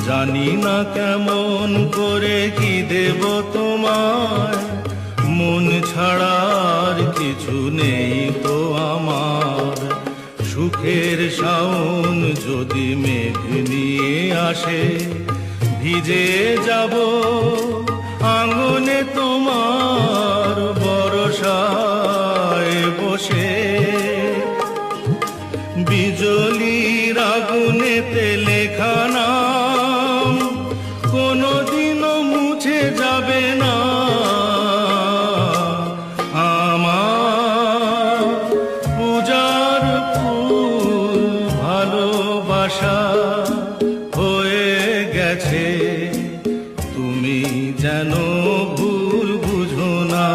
জানি না কেমন করে কি দেব তোমায়, মন ছাড়ার কিছু নেই তো আমার। সুখের শাওন যদি মেঘ নিয়ে আসে, ভিজে যাব আঙ্গনে তোমার বরসায় বসে। বিজলির আগুনেতে লেখা নাম কোনোদিনও মুছে যাবে না আমার। পূজার ফুল ভালোবাসা হয়ে গেছে, তুমি যেন ভুল বুঝো না।